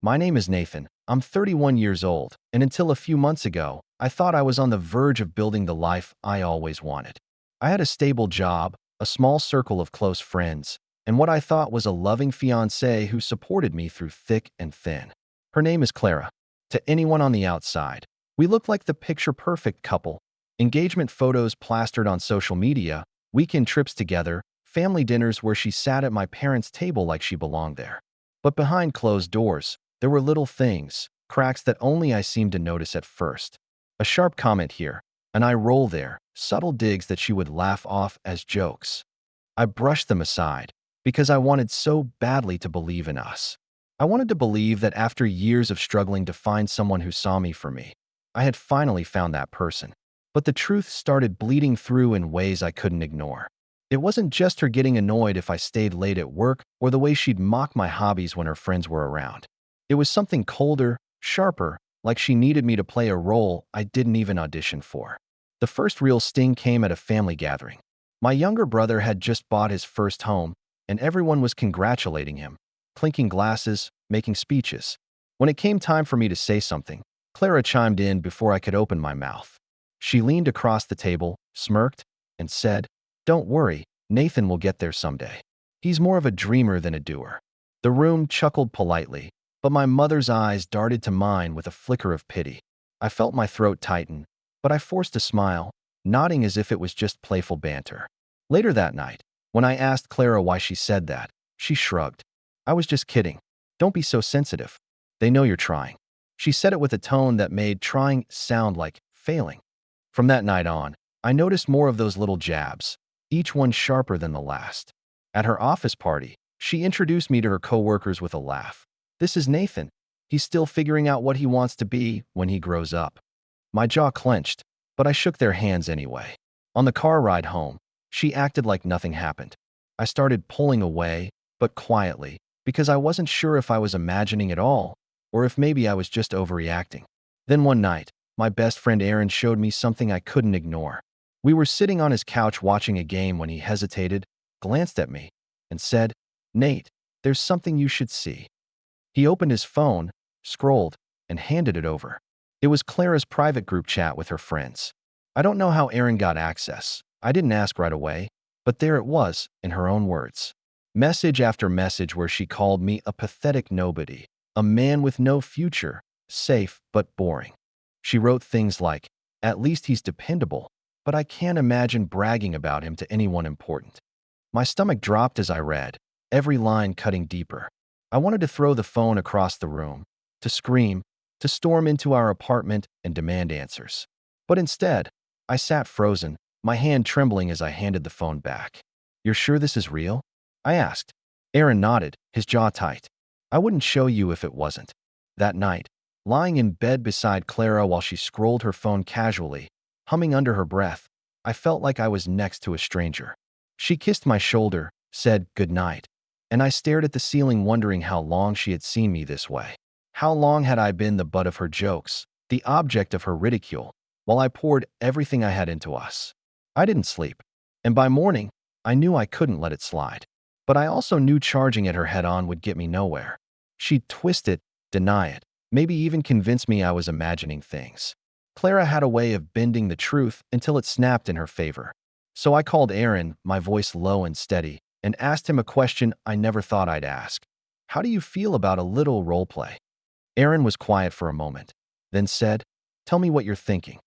My name is Nathan. I'm 31 years old, and until a few months ago, I thought I was on the verge of building the life I always wanted. I had a stable job, a small circle of close friends, and what I thought was a loving fiancée who supported me through thick and thin. Her name is Clara. To anyone on the outside, we looked like the picture-perfect couple. Engagement photos plastered on social media, weekend trips together, family dinners where she sat at my parents' table like she belonged there. But behind closed doors, there were little things, cracks that only I seemed to notice at first. A sharp comment here, an eye roll there, subtle digs that she would laugh off as jokes. I brushed them aside because I wanted so badly to believe in us. I wanted to believe that after years of struggling to find someone who saw me for me, I had finally found that person. But the truth started bleeding through in ways I couldn't ignore. It wasn't just her getting annoyed if I stayed late at work or the way she'd mock my hobbies when her friends were around. It was something colder, sharper, like she needed me to play a role I didn't even audition for. The first real sting came at a family gathering. My younger brother had just bought his first home, and everyone was congratulating him, clinking glasses, making speeches. When it came time for me to say something, Clara chimed in before I could open my mouth. She leaned across the table, smirked, and said, "Don't worry, Nathan will get there someday. He's more of a dreamer than a doer." The room chuckled politely, but my mother's eyes darted to mine with a flicker of pity. I felt my throat tighten, but I forced a smile, nodding as if it was just playful banter. Later that night, when I asked Clara why she said that, she shrugged. "I was just kidding. Don't be so sensitive. They know you're trying." She said it with a tone that made trying sound like failing. From that night on, I noticed more of those little jabs, each one sharper than the last. At her office party, she introduced me to her coworkers with a laugh. "This is Nathan. He's still figuring out what he wants to be when he grows up." My jaw clenched, but I shook their hands anyway. On the car ride home, she acted like nothing happened. I started pulling away, but quietly, because I wasn't sure if I was imagining it all, or if maybe I was just overreacting. Then one night, my best friend Aaron showed me something I couldn't ignore. We were sitting on his couch watching a game when he hesitated, glanced at me, and said, "Nate, there's something you should see." He opened his phone, scrolled, and handed it over. It was Clara's private group chat with her friends. I don't know how Aaron got access. I didn't ask right away, but there it was, in her own words. Message after message where she called me a pathetic nobody, a man with no future, safe but boring. She wrote things like, "At least he's dependable, but I can't imagine bragging about him to anyone important." My stomach dropped as I read, every line cutting deeper. I wanted to throw the phone across the room, to scream, to storm into our apartment and demand answers. But instead, I sat frozen, my hand trembling as I handed the phone back. "You're sure this is real?" I asked. Aaron nodded, his jaw tight. "I wouldn't show you if it wasn't." That night, lying in bed beside Clara while she scrolled her phone casually, humming under her breath, I felt like I was next to a stranger. She kissed my shoulder, said good night, and I stared at the ceiling wondering how long she had seen me this way. How long had I been the butt of her jokes, the object of her ridicule, while I poured everything I had into us? I didn't sleep, and by morning, I knew I couldn't let it slide. But I also knew charging at her head-on would get me nowhere. She'd twist it, deny it, maybe even convince me I was imagining things. Clara had a way of bending the truth until it snapped in her favor. So I called Aaron, my voice low and steady, and asked him a question I never thought I'd ask. "How do you feel about a little role play?" Aaron was quiet for a moment, then said, "Tell me what you're thinking."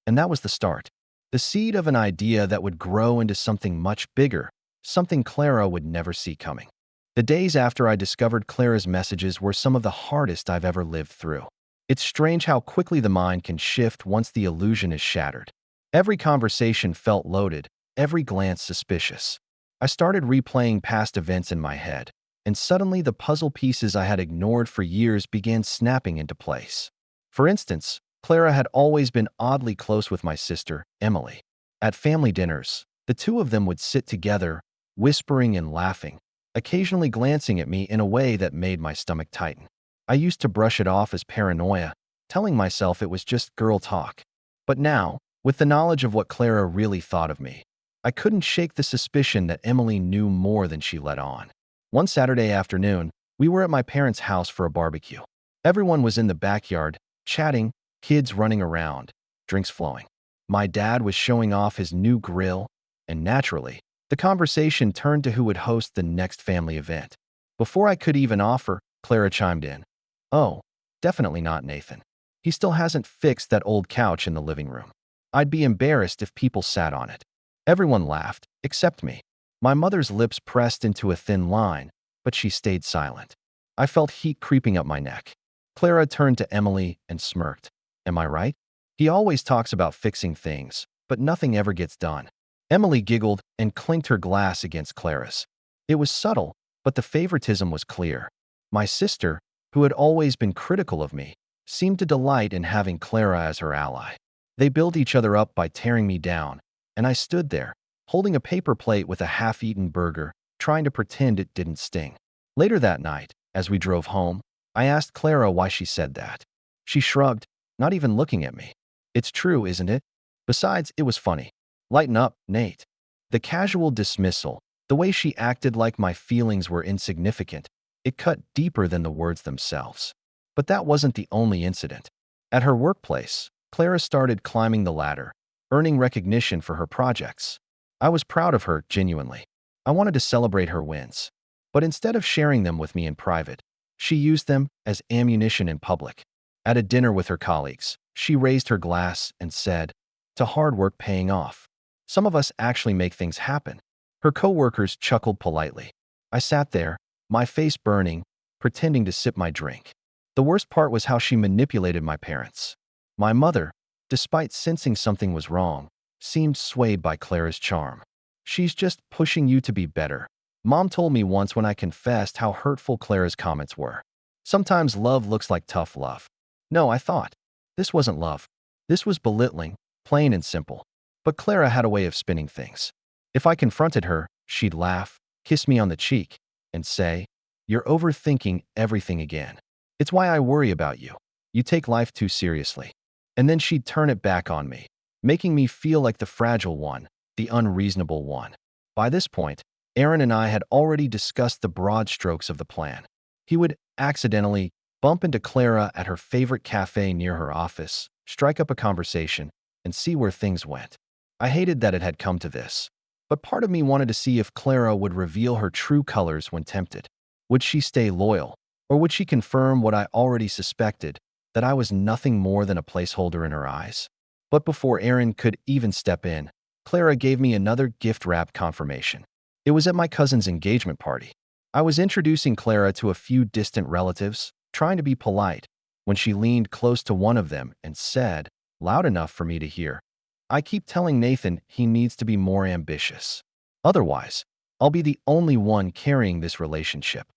And that was the start. The seed of an idea that would grow into something much bigger, something Clara would never see coming. The days after I discovered Clara's messages were some of the hardest I've ever lived through. It's strange how quickly the mind can shift once the illusion is shattered. Every conversation felt loaded, every glance suspicious. I started replaying past events in my head, and suddenly the puzzle pieces I had ignored for years began snapping into place. For instance, Clara had always been oddly close with my sister, Emily. At family dinners, the two of them would sit together, whispering and laughing, occasionally glancing at me in a way that made my stomach tighten. I used to brush it off as paranoia, telling myself it was just girl talk. But now, with the knowledge of what Clara really thought of me, I couldn't shake the suspicion that Emily knew more than she let on. One Saturday afternoon, we were at my parents' house for a barbecue. Everyone was in the backyard, chatting, kids running around, drinks flowing. My dad was showing off his new grill, and naturally, the conversation turned to who would host the next family event. Before I could even offer, Clara chimed in. Oh, definitely not Nathan. He still hasn't fixed that old couch in the living room. I'd be embarrassed if people sat on it. Everyone laughed, except me. My mother's lips pressed into a thin line, but she stayed silent. I felt heat creeping up my neck. Clara turned to Emily and smirked. Am I right? He always talks about fixing things, but nothing ever gets done. Emily giggled and clinked her glass against Clara's. It was subtle, but the favoritism was clear. My sister, who had always been critical of me, seemed to delight in having Clara as her ally. They built each other up by tearing me down, and I stood there, holding a paper plate with a half-eaten burger, trying to pretend it didn't sting. Later that night, as we drove home, I asked Clara why she said that. She shrugged, not even looking at me. It's true, isn't it? Besides, it was funny. Lighten up, Nate. The casual dismissal, the way she acted like my feelings were insignificant, it cut deeper than the words themselves. But that wasn't the only incident. At her workplace, Clara started climbing the ladder, earning recognition for her projects. I was proud of her, genuinely. I wanted to celebrate her wins. But instead of sharing them with me in private, she used them as ammunition in public. At a dinner with her colleagues, she raised her glass and said, "To hard work paying off. Some of us actually make things happen." Her coworkers chuckled politely. I sat there, my face burning, pretending to sip my drink. The worst part was how she manipulated my parents. My mother, despite sensing something was wrong, seemed swayed by Clara's charm. She's just pushing you to be better. Mom told me once when I confessed how hurtful Clara's comments were. Sometimes love looks like tough love. No, I thought. This wasn't love. This was belittling, plain and simple. But Clara had a way of spinning things. If I confronted her, she'd laugh, kiss me on the cheek, and say, "You're overthinking everything again. It's why I worry about you. You take life too seriously." And then she'd turn it back on me, making me feel like the fragile one, the unreasonable one. By this point, Aaron and I had already discussed the broad strokes of the plan. He would accidentally bump into Clara at her favorite cafe near her office, strike up a conversation, and see where things went. I hated that it had come to this. But part of me wanted to see if Clara would reveal her true colors when tempted. Would she stay loyal? Or would she confirm what I already suspected, that I was nothing more than a placeholder in her eyes? But before Aaron could even step in, Clara gave me another gift-wrapped confirmation. It was at my cousin's engagement party. I was introducing Clara to a few distant relatives, trying to be polite, when she leaned close to one of them and said, loud enough for me to hear, "I keep telling Nathan he needs to be more ambitious. Otherwise, I'll be the only one carrying this relationship."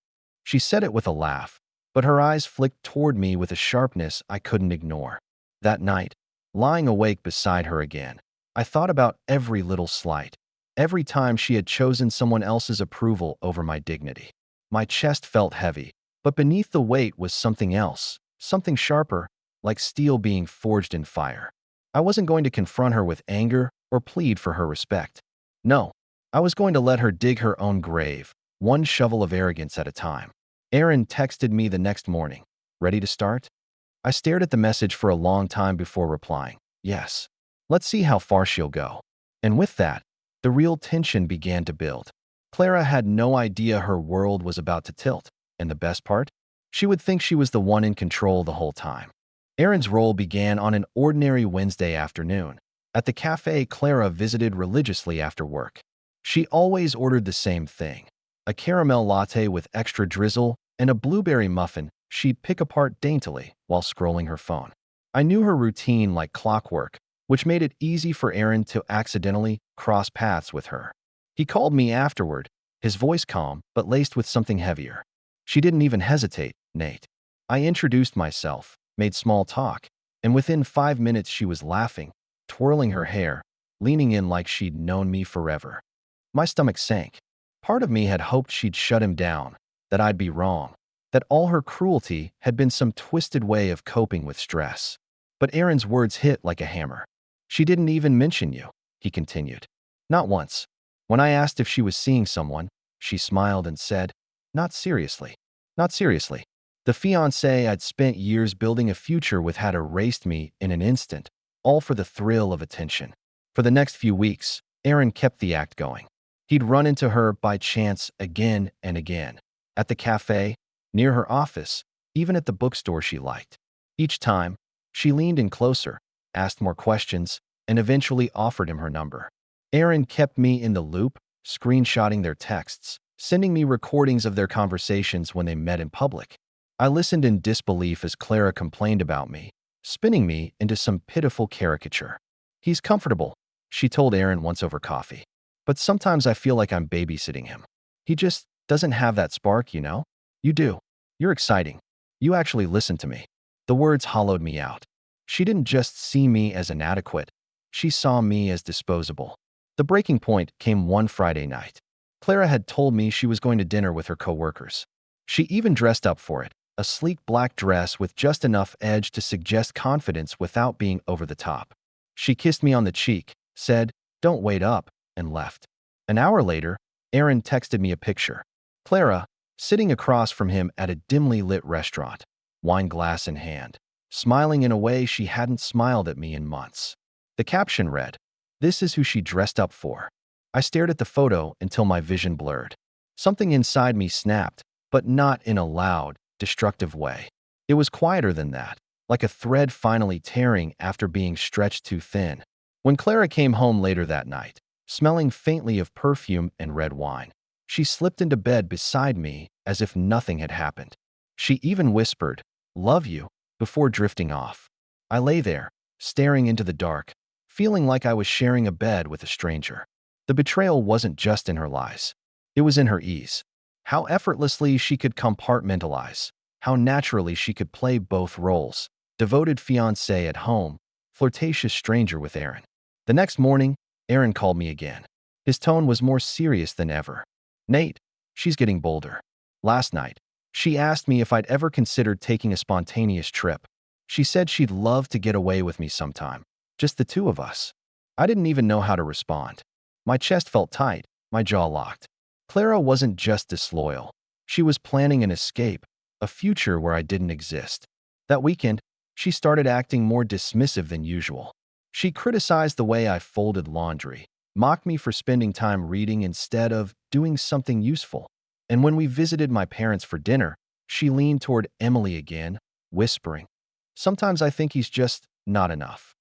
She said it with a laugh, but her eyes flicked toward me with a sharpness I couldn't ignore. That night, lying awake beside her again, I thought about every little slight, every time she had chosen someone else's approval over my dignity. My chest felt heavy, but beneath the weight was something else, something sharper, like steel being forged in fire. I wasn't going to confront her with anger or plead for her respect. No, I was going to let her dig her own grave, one shovel of arrogance at a time. Aaron texted me the next morning. "Ready to start?" I stared at the message for a long time before replying, "Yes. Let's see how far she'll go." And with that, the real tension began to build. Clara had no idea her world was about to tilt, and the best part? She would think she was the one in control the whole time. Aaron's role began on an ordinary Wednesday afternoon. At the cafe Clara visited religiously after work. She always ordered the same thing, a caramel latte with extra drizzle and a blueberry muffin she'd pick apart daintily while scrolling her phone. I knew her routine like clockwork, which made it easy for Aaron to accidentally cross paths with her. He called me afterward, his voice calm but laced with something heavier. She didn't even hesitate, Nate. I introduced myself, made small talk, and within 5 minutes she was laughing, twirling her hair, leaning in like she'd known me forever. My stomach sank. Part of me had hoped she'd shut him down, that I'd be wrong, that all her cruelty had been some twisted way of coping with stress. But Aaron's words hit like a hammer. "She didn't even mention you," he continued. "Not once. When I asked if she was seeing someone, she smiled and said, 'Not seriously. Not seriously.' The fiancé I'd spent years building a future with had erased me in an instant, all for the thrill of attention. For the next few weeks, Aaron kept the act going. He'd run into her by chance again and again. At the cafe, near her office, even at the bookstore she liked. Each time, she leaned in closer, asked more questions, and eventually offered him her number. Aaron kept me in the loop, screenshotting their texts, sending me recordings of their conversations when they met in public. I listened in disbelief as Clara complained about me, spinning me into some pitiful caricature. "He's comfortable," she told Aaron once over coffee. "But sometimes I feel like I'm babysitting him. He just doesn't have that spark, you know? You do. You're exciting. You actually listen to me." The words hollowed me out. She didn't just see me as inadequate. She saw me as disposable. The breaking point came one Friday night. Clara had told me she was going to dinner with her coworkers. She even dressed up for it, a sleek black dress with just enough edge to suggest confidence without being over the top. She kissed me on the cheek, said, "Don't wait up," and left. An hour later, Aaron texted me a picture. Clara, sitting across from him at a dimly lit restaurant, wine glass in hand, smiling in a way she hadn't smiled at me in months. The caption read, "This is who she dressed up for." I stared at the photo until my vision blurred. Something inside me snapped, but not in a loud, destructive way. It was quieter than that, like a thread finally tearing after being stretched too thin. When Clara came home later that night, smelling faintly of perfume and red wine, she slipped into bed beside me as if nothing had happened. She even whispered, "Love you," before drifting off. I lay there, staring into the dark, feeling like I was sharing a bed with a stranger. The betrayal wasn't just in her lies. It was in her ease. How effortlessly she could compartmentalize. How naturally she could play both roles. Devoted fiancé at home, flirtatious stranger with Aaron. The next morning, Aaron called me again. His tone was more serious than ever. "Nate, she's getting bolder. Last night, she asked me if I'd ever considered taking a spontaneous trip. She said she'd love to get away with me sometime. Just the two of us." I didn't even know how to respond. My chest felt tight, my jaw locked. Clara wasn't just disloyal. She was planning an escape, a future where I didn't exist. That weekend, she started acting more dismissive than usual. She criticized the way I folded laundry, mocked me for spending time reading instead of doing something useful. And when we visited my parents for dinner, she leaned toward Emily again, whispering, "Sometimes I think he's just not enough."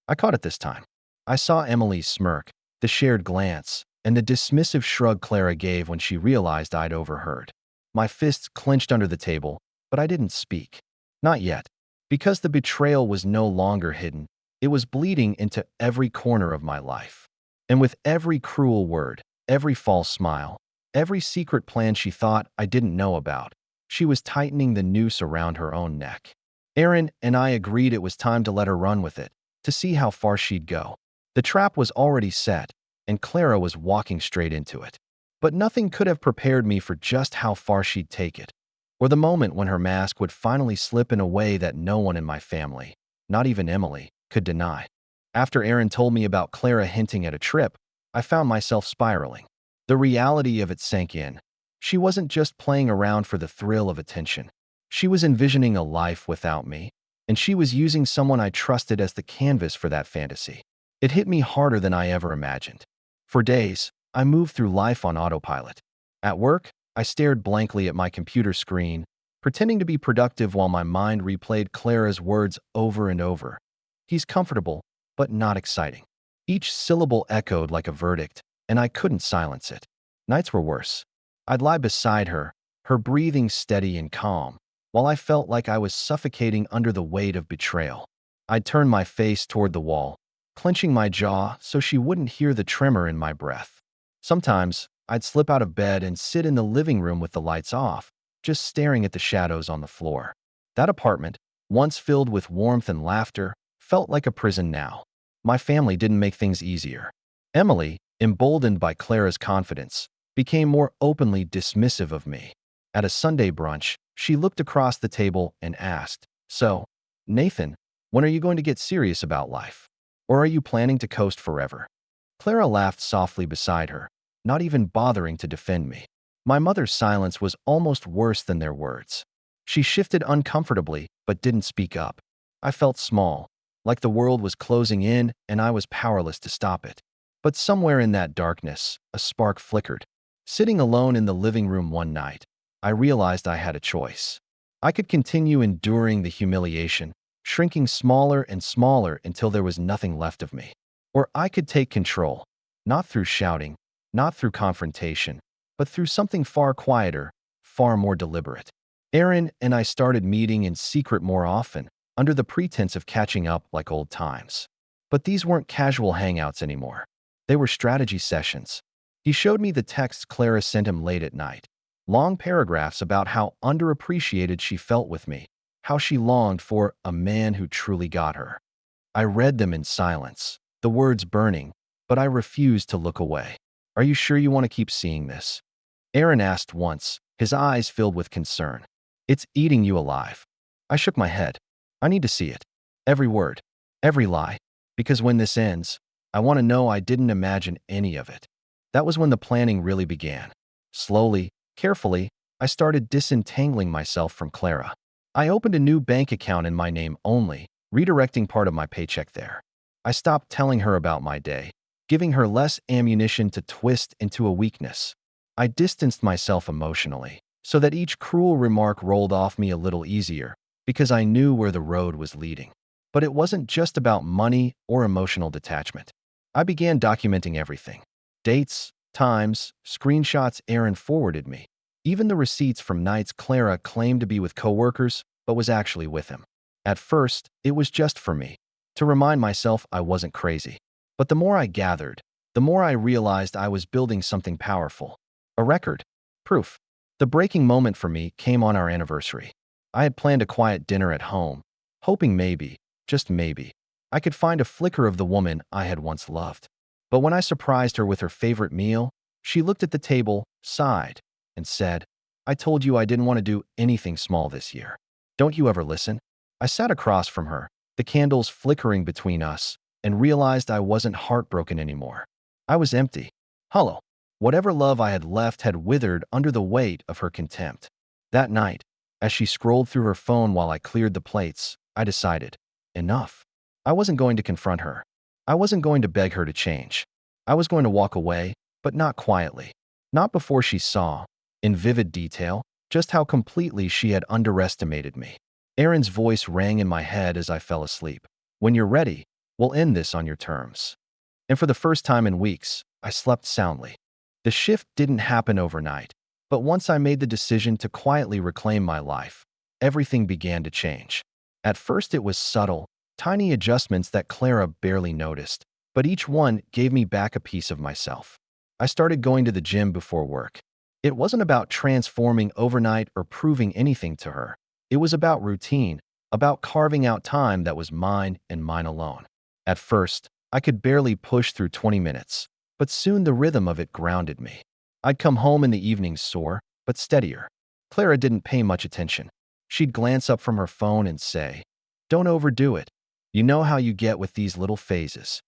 I caught it this time. I saw Emily's smirk, the shared glance, and the dismissive shrug Clara gave when she realized I'd overheard. My fists clenched under the table, but I didn't speak. Not yet. Because the betrayal was no longer hidden, it was bleeding into every corner of my life. And with every cruel word, every false smile, every secret plan she thought I didn't know about, she was tightening the noose around her own neck. Aaron and I agreed it was time to let her run with it, to see how far she'd go. The trap was already set, and Clara was walking straight into it. But nothing could have prepared me for just how far she'd take it, or the moment when her mask would finally slip in a way that no one in my family, not even Emily, could deny. After Aaron told me about Clara hinting at a trip, I found myself spiraling. The reality of it sank in. She wasn't just playing around for the thrill of attention. She was envisioning a life without me, and she was using someone I trusted as the canvas for that fantasy. It hit me harder than I ever imagined. For days, I moved through life on autopilot. At work, I stared blankly at my computer screen, pretending to be productive while my mind replayed Clara's words over and over. "He's comfortable, but not exciting." Each syllable echoed like a verdict, and I couldn't silence it. Nights were worse. I'd lie beside her, her breathing steady and calm, while I felt like I was suffocating under the weight of betrayal. I'd turn my face toward the wall, clenching my jaw so she wouldn't hear the tremor in my breath. Sometimes, I'd slip out of bed and sit in the living room with the lights off, just staring at the shadows on the floor. That apartment, once filled with warmth and laughter, felt like a prison now. My family didn't make things easier. Emily, emboldened by Clara's confidence, became more openly dismissive of me. At a Sunday brunch, she looked across the table and asked, "So, Nathan, when are you going to get serious about life? Or are you planning to coast forever?" Clara laughed softly beside her, not even bothering to defend me. My mother's silence was almost worse than their words. She shifted uncomfortably, but didn't speak up. I felt small, like the world was closing in and I was powerless to stop it. But somewhere in that darkness, a spark flickered. Sitting alone in the living room one night, I realized I had a choice. I could continue enduring the humiliation, shrinking smaller and smaller until there was nothing left of me. Or I could take control, not through shouting, not through confrontation, but through something far quieter, far more deliberate. Aaron and I started meeting in secret more often, under the pretense of catching up like old times. But these weren't casual hangouts anymore. They were strategy sessions. He showed me the texts Clara sent him late at night. Long paragraphs about how underappreciated she felt with me, how she longed for a man who truly got her. I read them in silence, the words burning, but I refused to look away. "Are you sure you want to keep seeing this?" Aaron asked once, his eyes filled with concern. "It's eating you alive." I shook my head. "I need to see it. Every word. Every lie. Because when this ends, I want to know I didn't imagine any of it." That was when the planning really began. Slowly, carefully, I started disentangling myself from Clara. I opened a new bank account in my name only, redirecting part of my paycheck there. I stopped telling her about my day, giving her less ammunition to twist into a weakness. I distanced myself emotionally, so that each cruel remark rolled off me a little easier, because I knew where the road was leading. But it wasn't just about money or emotional detachment. I began documenting everything. Dates, times, screenshots Aaron forwarded me. Even the receipts from nights Clara claimed to be with coworkers, but was actually with him. At first, it was just for me, to remind myself I wasn't crazy. But the more I gathered, the more I realized I was building something powerful. A record. Proof. The breaking moment for me came on our anniversary. I had planned a quiet dinner at home, hoping maybe, just maybe, I could find a flicker of the woman I had once loved. But when I surprised her with her favorite meal, she looked at the table, sighed, and said, "I told you I didn't want to do anything small this year. Don't you ever listen?" I sat across from her, the candles flickering between us, and realized I wasn't heartbroken anymore. I was empty, hollow. Whatever love I had left had withered under the weight of her contempt. That night, as she scrolled through her phone while I cleared the plates, I decided, enough. I wasn't going to confront her. I wasn't going to beg her to change. I was going to walk away, but not quietly. Not before she saw, in vivid detail, just how completely she had underestimated me. Aaron's voice rang in my head as I fell asleep. "When you're ready, we'll end this on your terms." And for the first time in weeks, I slept soundly. The shift didn't happen overnight, but once I made the decision to quietly reclaim my life, everything began to change. At first it was subtle, tiny adjustments that Clara barely noticed, but each one gave me back a piece of myself. I started going to the gym before work. It wasn't about transforming overnight or proving anything to her. It was about routine, about carving out time that was mine and mine alone. At first, I could barely push through 20 minutes, but soon the rhythm of it grounded me. I'd come home in the evenings sore, but steadier. Clara didn't pay much attention. She'd glance up from her phone and say, "Don't overdo it. You know how you get with these little phases."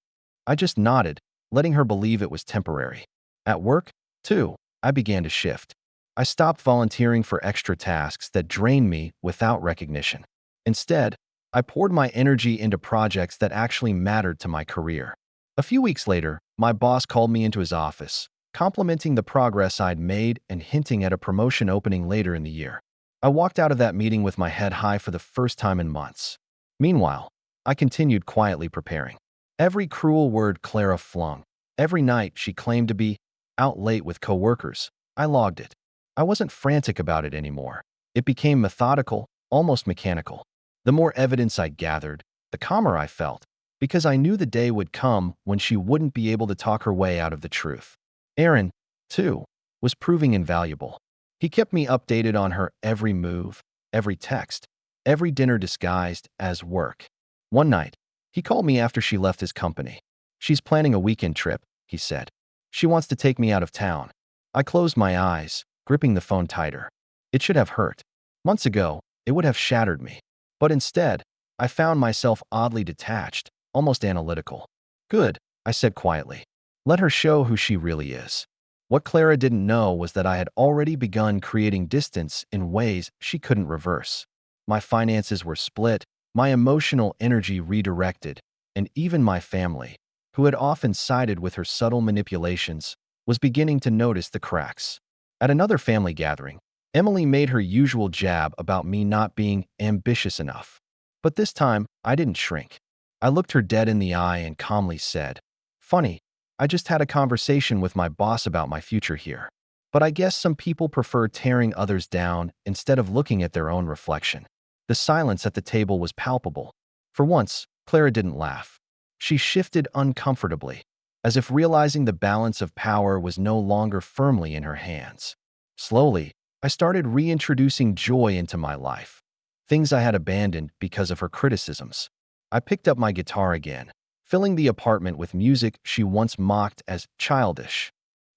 I just nodded, letting her believe it was temporary. At work, too, I began to shift. I stopped volunteering for extra tasks that drained me without recognition. Instead, I poured my energy into projects that actually mattered to my career. A few weeks later, my boss called me into his office, complimenting the progress I'd made and hinting at a promotion opening later in the year. I walked out of that meeting with my head high for the first time in months. Meanwhile, I continued quietly preparing. Every cruel word Clara flung, every night she claimed to be out late with coworkers, I logged it. I wasn't frantic about it anymore. It became methodical, almost mechanical. The more evidence I gathered, the calmer I felt, because I knew the day would come when she wouldn't be able to talk her way out of the truth. Aaron, too, was proving invaluable. He kept me updated on her every move, every text, every dinner disguised as work. One night, he called me after she left his company. "She's planning a weekend trip," he said. "She wants to take me out of town." I closed my eyes, gripping the phone tighter. It should have hurt. Months ago, it would have shattered me. But instead, I found myself oddly detached, almost analytical. "Good," I said quietly. "Let her show who she really is." What Clara didn't know was that I had already begun creating distance in ways she couldn't reverse. My finances were split, my emotional energy redirected, and even my family, who had often sided with her subtle manipulations, was beginning to notice the cracks. At another family gathering, Emily made her usual jab about me not being ambitious enough. But this time, I didn't shrink. I looked her dead in the eye and calmly said, "Funny, I just had a conversation with my boss about my future here. But I guess some people prefer tearing others down instead of looking at their own reflection." The silence at the table was palpable. For once, Clara didn't laugh. She shifted uncomfortably, as if realizing the balance of power was no longer firmly in her hands. Slowly, I started reintroducing joy into my life, things I had abandoned because of her criticisms. I picked up my guitar again, filling the apartment with music she once mocked as childish.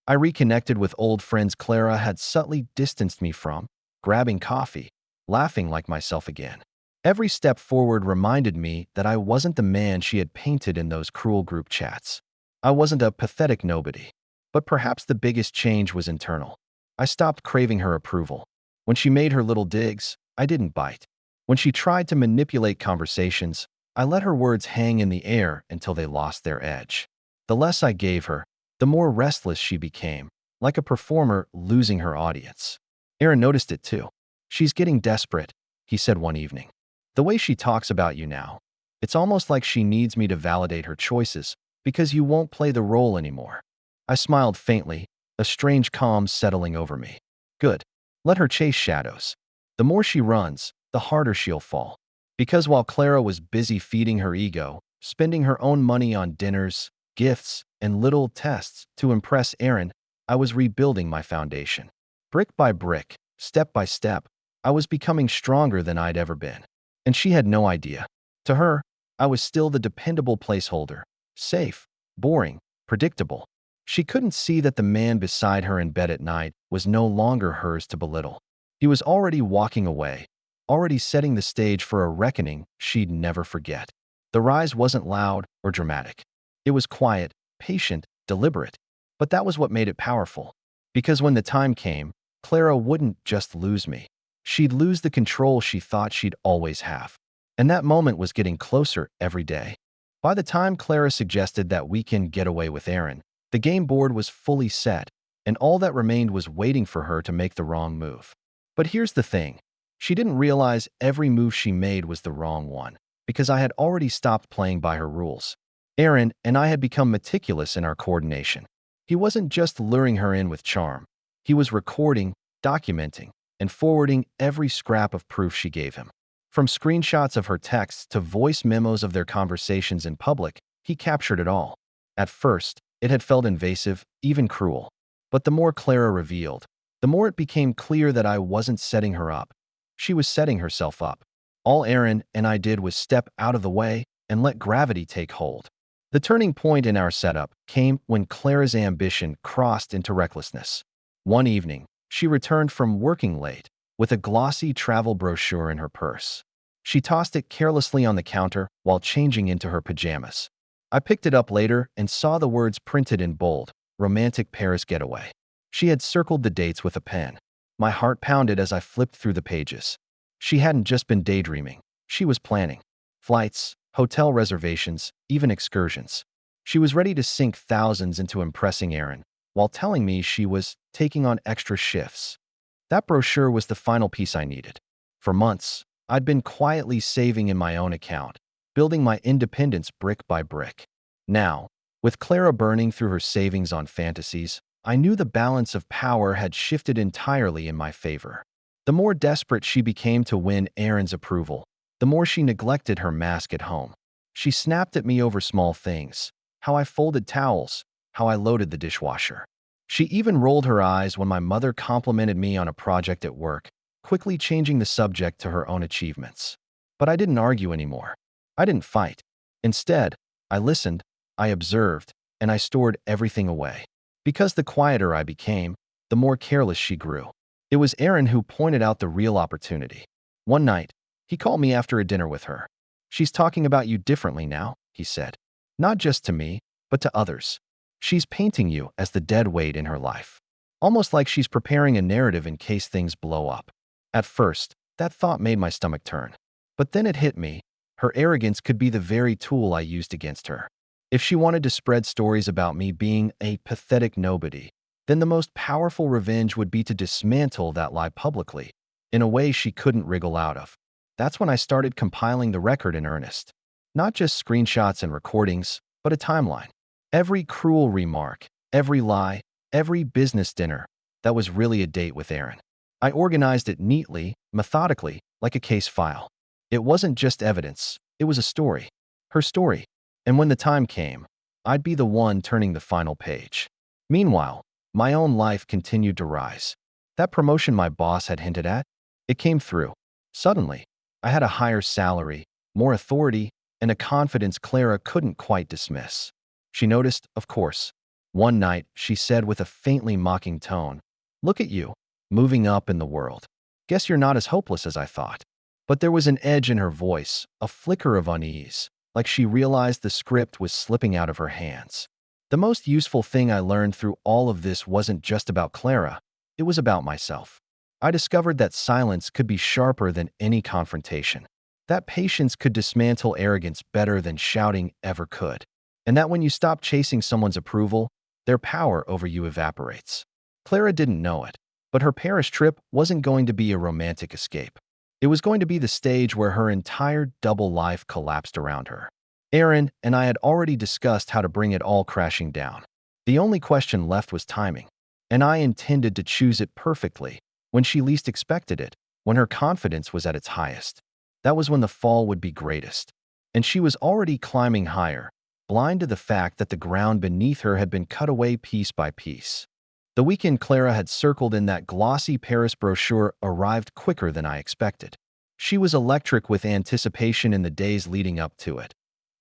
I reconnected with old friends Clara had subtly distanced me from, grabbing coffee, laughing like myself again. Every step forward reminded me that I wasn't the man she had painted in those cruel group chats. I wasn't a pathetic nobody. But perhaps the biggest change was internal. I stopped craving her approval. When she made her little digs, I didn't bite. When she tried to manipulate conversations, I let her words hang in the air until they lost their edge. The less I gave her, the more restless she became, like a performer losing her audience. Aaron noticed it too. "She's getting desperate," he said one evening. "The way she talks about you now, it's almost like she needs me to validate her choices because you won't play the role anymore." I smiled faintly, a strange calm settling over me. Good. Let her chase shadows. The more she runs, the harder she'll fall. Because while Clara was busy feeding her ego, spending her own money on dinners, gifts, and little tests to impress Aaron, I was rebuilding my foundation. Brick by brick, step by step, I was becoming stronger than I'd ever been. And she had no idea. To her, I was still the dependable placeholder. Safe, boring, predictable. She couldn't see that the man beside her in bed at night was no longer hers to belittle. He was already walking away, already setting the stage for a reckoning she'd never forget. The rise wasn't loud or dramatic. It was quiet, patient, deliberate. But that was what made it powerful. Because when the time came, Clara wouldn't just lose me. She'd lose the control she thought she'd always have. And that moment was getting closer every day. By the time Clara suggested that weekend getaway with Aaron, the game board was fully set, and all that remained was waiting for her to make the wrong move. But here's the thing. She didn't realize every move she made was the wrong one, because I had already stopped playing by her rules. Aaron and I had become meticulous in our coordination. He wasn't just luring her in with charm. He was recording, documenting, and forwarding every scrap of proof she gave him. From screenshots of her texts to voice memos of their conversations in public, he captured it all. At first, it had felt invasive, even cruel. But the more Clara revealed, the more it became clear that I wasn't setting her up. She was setting herself up. All Aaron and I did was step out of the way and let gravity take hold. The turning point in our setup came when Clara's ambition crossed into recklessness. One evening, she returned from working late with a glossy travel brochure in her purse. She tossed it carelessly on the counter while changing into her pajamas. I picked it up later and saw the words printed in bold, "Romantic Paris Getaway." She had circled the dates with a pen. My heart pounded as I flipped through the pages. She hadn't just been daydreaming. She was planning. Flights, hotel reservations, even excursions. She was ready to sink thousands into impressing Aaron, while telling me she was taking on extra shifts. That brochure was the final piece I needed. For months, I'd been quietly saving in my own account, building my independence brick by brick. Now, with Clara burning through her savings on fantasies, I knew the balance of power had shifted entirely in my favor. The more desperate she became to win Aaron's approval, the more she neglected her mask at home. She snapped at me over small things: how I folded towels, how I loaded the dishwasher. She even rolled her eyes when my mother complimented me on a project at work, quickly changing the subject to her own achievements. But I didn't argue anymore. I didn't fight. Instead, I listened, I observed, and I stored everything away. Because the quieter I became, the more careless she grew. It was Aaron who pointed out the real opportunity. One night, he called me after a dinner with her. "She's talking about you differently now," he said. "Not just to me, but to others. She's painting you as the dead weight in her life." almost like she's preparing a narrative in case things blow up. At first, that thought made my stomach turn. But then it hit me. Her arrogance could be the very tool I used against her. If she wanted to spread stories about me being a pathetic nobody, then the most powerful revenge would be to dismantle that lie publicly, in a way she couldn't wriggle out of. That's when I started compiling the record in earnest. Not just screenshots and recordings, but a timeline. Every cruel remark, every lie, every business dinner that was really a date with Erin. I organized it neatly, methodically, like a case file. It wasn't just evidence, it was a story. Her story. And when the time came, I'd be the one turning the final page. Meanwhile, my own life continued to rise. That promotion my boss had hinted at, it came through. Suddenly, I had a higher salary, more authority, and a confidence Clara couldn't quite dismiss. She noticed, of course. One night, she said with a faintly mocking tone, "Look at you, moving up in the world. Guess you're not as hopeless as I thought." But there was an edge in her voice, a flicker of unease, like she realized the script was slipping out of her hands. The most useful thing I learned through all of this wasn't just about Clara, it was about myself. I discovered that silence could be sharper than any confrontation. That patience could dismantle arrogance better than shouting ever could. And that when you stop chasing someone's approval, their power over you evaporates. Clara didn't know it, but her Paris trip wasn't going to be a romantic escape. It was going to be the stage where her entire double life collapsed around her. Erin and I had already discussed how to bring it all crashing down. The only question left was timing, and I intended to choose it perfectly, when she least expected it, when her confidence was at its highest. That was when the fall would be greatest. And she was already climbing higher, blind to the fact that the ground beneath her had been cut away piece by piece. The weekend Clara had circled in that glossy Paris brochure arrived quicker than I expected. She was electric with anticipation in the days leading up to it,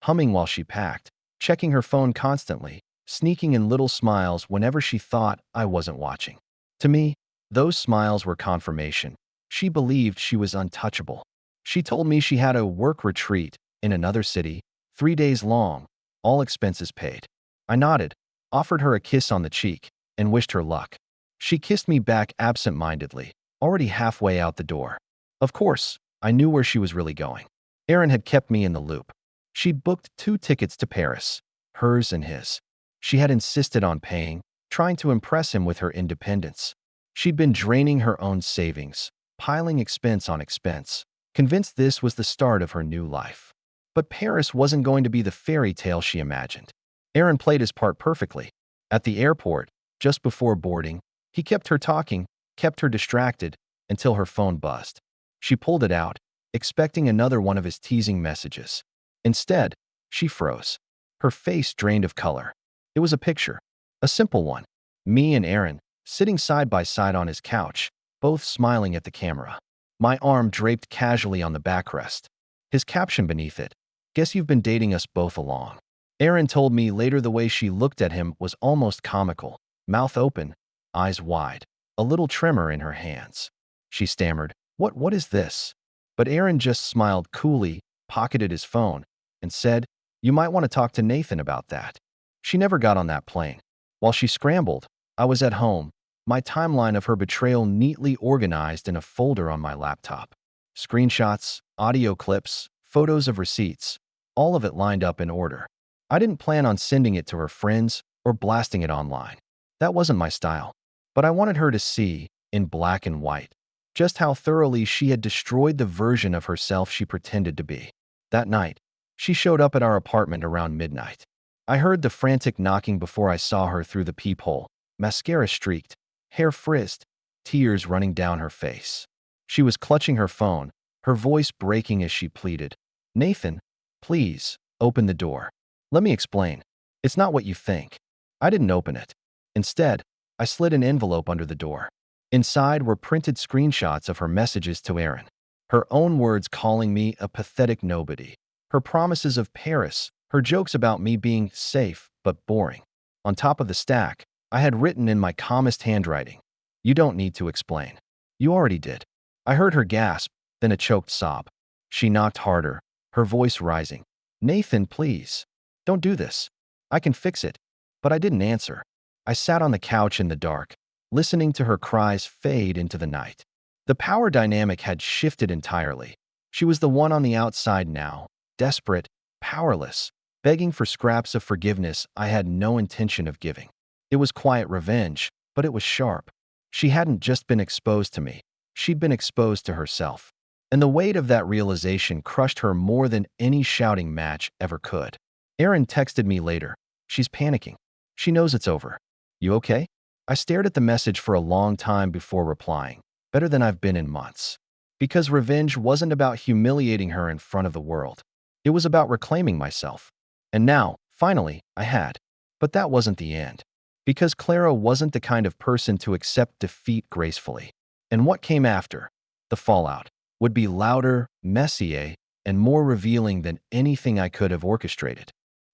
humming while she packed, checking her phone constantly, sneaking in little smiles whenever she thought I wasn't watching. To me, those smiles were confirmation. She believed she was untouchable. She told me she had a work retreat in another city, 3 days long, all expenses paid. I nodded, offered her a kiss on the cheek, and wished her luck. She kissed me back absent-mindedly, already halfway out the door. Of course, I knew where she was really going. Erin had kept me in the loop. She'd booked 2 tickets to Paris, hers and his. She had insisted on paying, trying to impress him with her independence. She'd been draining her own savings, piling expense on expense, convinced this was the start of her new life. But Paris wasn't going to be the fairy tale she imagined. Erin played his part perfectly. At the airport, just before boarding, he kept her talking, kept her distracted, until her phone buzzed. She pulled it out, expecting another one of his teasing messages. Instead, she froze. Her face drained of color. It was a picture. A simple one. Me and Erin, sitting side by side on his couch, both smiling at the camera. My arm draped casually on the backrest. His caption beneath it, "Guess you've been dating us both along." Erin told me later the way she looked at him was almost comical. Mouth open, eyes wide, a little tremor in her hands. She stammered, What is this?" But Erin just smiled coolly, pocketed his phone, and said, "You might want to talk to Nathan about that." She never got on that plane. While she scrambled, I was at home, my timeline of her betrayal neatly organized in a folder on my laptop. Screenshots, audio clips, photos of receipts, all of it lined up in order. I didn't plan on sending it to her friends or blasting it online. That wasn't my style. But I wanted her to see, in black and white, just how thoroughly she had destroyed the version of herself she pretended to be. That night, she showed up at our apartment around midnight. I heard the frantic knocking before I saw her through the peephole, mascara streaked, hair frizzed, tears running down her face. She was clutching her phone, her voice breaking as she pleaded, "Nathan, please, open the door. Let me explain. It's not what you think." I didn't open it. Instead, I slid an envelope under the door. Inside were printed screenshots of her messages to Erin. Her own words calling me a pathetic nobody. Her promises of Paris, her jokes about me being safe but boring. On top of the stack, I had written in my calmest handwriting, "You don't need to explain. You already did." I heard her gasp, then a choked sob. She knocked harder, her voice rising. "Nathan, please. Don't do this. I can fix it." But I didn't answer. I sat on the couch in the dark, listening to her cries fade into the night. The power dynamic had shifted entirely. She was the one on the outside now, desperate, powerless, begging for scraps of forgiveness I had no intention of giving. It was quiet revenge, but it was sharp. She hadn't just been exposed to me. She'd been exposed to herself. And the weight of that realization crushed her more than any shouting match ever could. Erin texted me later. She's panicking. She knows it's over. You okay? I stared at the message for a long time before replying. Better than I've been in months. Because revenge wasn't about humiliating her in front of the world. It was about reclaiming myself. And now, finally, I had. But that wasn't the end. Because Clara wasn't the kind of person to accept defeat gracefully. And what came after, the fallout, would be louder, messier, and more revealing than anything I could have orchestrated.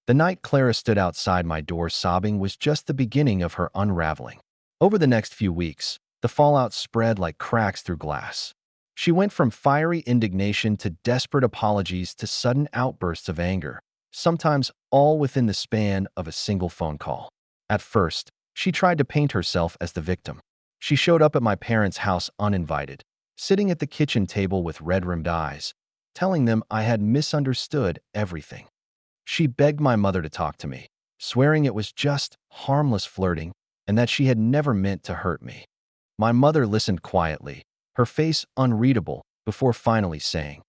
The night Clara stood outside my door sobbing was just the beginning of her unraveling. Over the next few weeks, the fallout spread like cracks through glass. She went from fiery indignation to desperate apologies to sudden outbursts of anger, sometimes all within the span of a single phone call. At first, she tried to paint herself as the victim. She showed up at my parents' house uninvited, sitting at the kitchen table with red-rimmed eyes, telling them I had misunderstood everything. She begged my mother to talk to me, swearing it was just harmless flirting and that she had never meant to hurt me. My mother listened quietly, her face unreadable, before finally saying,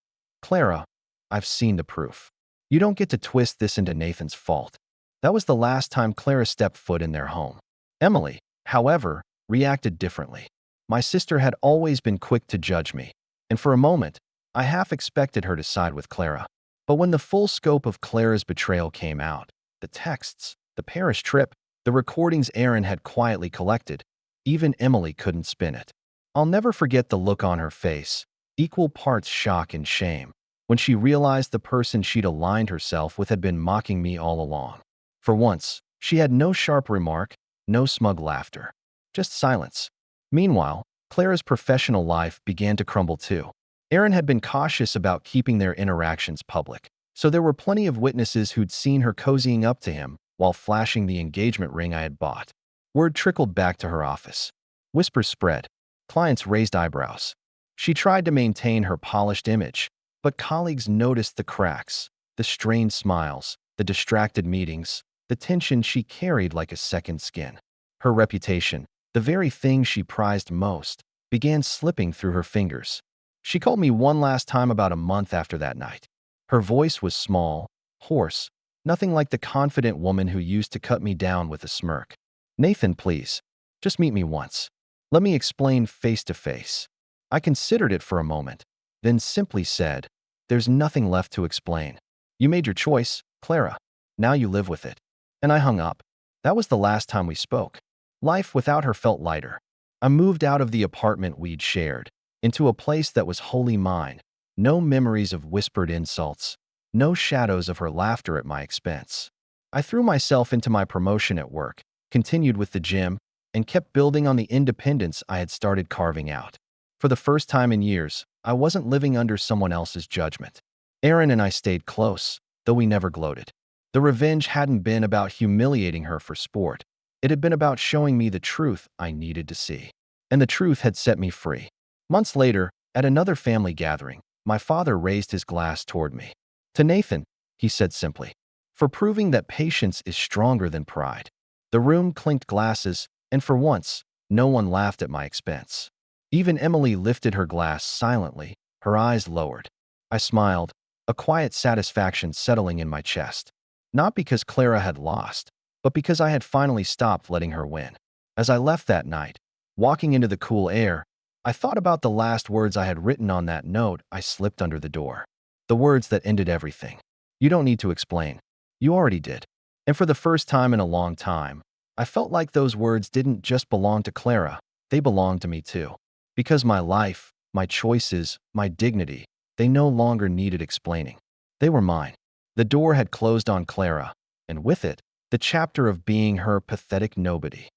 "Clara, I've seen the proof. You don't get to twist this into Nathan's fault." That was the last time Clara stepped foot in their home. Emily, however, reacted differently. My sister had always been quick to judge me, and for a moment, I half expected her to side with Clara. But when the full scope of Clara's betrayal came out, the texts, the Paris trip, the recordings Erin had quietly collected, even Emily couldn't spin it. I'll never forget the look on her face, equal parts shock and shame, when she realized the person she'd aligned herself with had been mocking me all along. For once, she had no sharp remark, no smug laughter, just silence. Meanwhile, Clara's professional life began to crumble too. Erin had been cautious about keeping their interactions public, so there were plenty of witnesses who'd seen her cozying up to him while flashing the engagement ring I had bought. Word trickled back to her office. Whispers spread. Clients raised eyebrows. She tried to maintain her polished image, but colleagues noticed the cracks, the strained smiles, the distracted meetings, the tension she carried like a second skin. Her reputation, the very thing she prized most, began slipping through her fingers. She called me one last time about a month after that night. Her voice was small, hoarse, nothing like the confident woman who used to cut me down with a smirk. "Nathan, please, just meet me once. Let me explain face to face." I considered it for a moment, then simply said, "There's nothing left to explain. You made your choice, Clara. Now you live with it." And I hung up. That was the last time we spoke. Life without her felt lighter. I moved out of the apartment we'd shared, into a place that was wholly mine. No memories of whispered insults, no shadows of her laughter at my expense. I threw myself into my promotion at work, continued with the gym, and kept building on the independence I had started carving out. For the first time in years, I wasn't living under someone else's judgment. Erin and I stayed close, though we never gloated. The revenge hadn't been about humiliating her for sport. It had been about showing me the truth I needed to see. And the truth had set me free. Months later, at another family gathering, my father raised his glass toward me. "To Nathan," he said simply, "for proving that patience is stronger than pride." The room clinked glasses, and for once, no one laughed at my expense. Even Emily lifted her glass silently, her eyes lowered. I smiled, a quiet satisfaction settling in my chest. Not because Clara had lost, but because I had finally stopped letting her win. As I left that night, walking into the cool air, I thought about the last words I had written on that note I slipped under the door. The words that ended everything. "You don't need to explain. You already did." And for the first time in a long time, I felt like those words didn't just belong to Clara, they belonged to me too. Because my life, my choices, my dignity, they no longer needed explaining. They were mine. The door had closed on Clara, and with it, the chapter of being her pathetic nobody.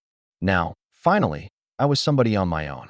Now, finally, I was somebody on my own.